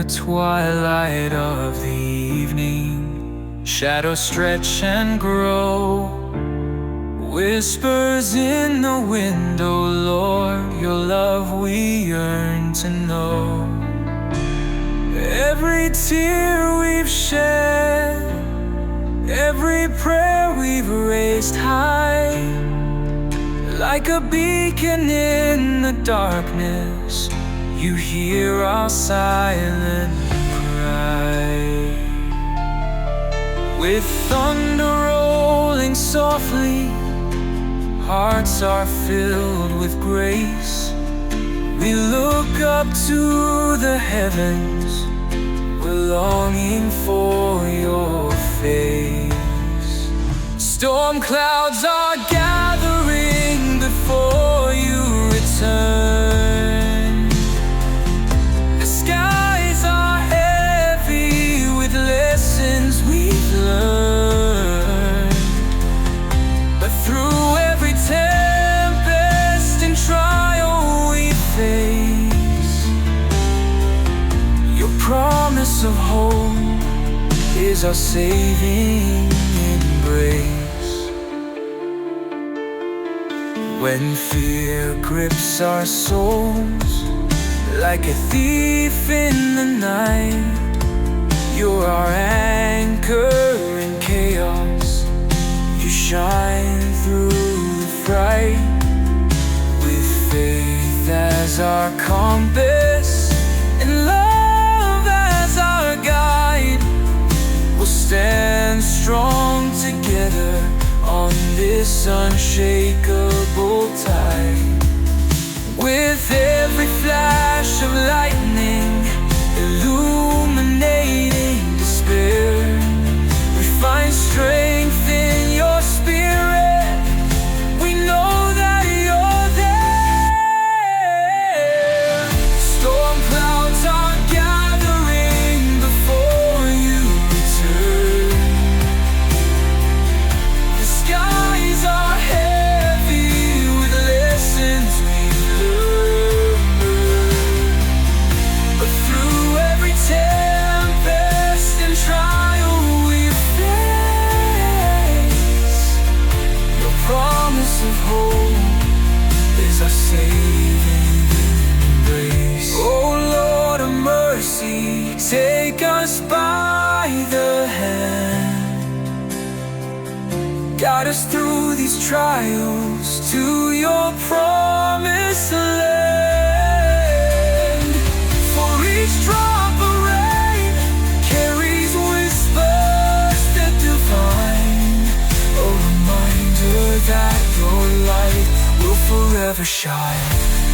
the twilight of the evening, shadows stretch and grow. Whispers in the window, Lord, your love we yearn to know. Every tear we've shed, every prayer we've raised high, like a beacon in the darkness, you hear our silent cry. With thunder rolling softly, hearts are filled with grace. We look up to the heavens, we're longing for your face. Storm clouds are gathering before you return. The skies are heavy with lessons we've learned. But through every tempest and trial we face, your promise of hope is our saving embrace. When fear grips our souls like a thief in the night, you're our anchor in chaos, you shine through the fright. With faith as our compass and love as our guide, we'll stand strong together on this unshakable tide. With every flash of lightning illuminating despair, we find strength in your spirit. We know that you're there. Storm clouds are gathering before you return. The skies are heavy with lessons we've learned. But through every tempest and trial we face, your promise of hope is our saving embrace. Oh Lord of mercy, take us by the hand, guide us through these trials to your promised land. For each drop of rain carries whispers that divine, a reminder that your light will forever shine.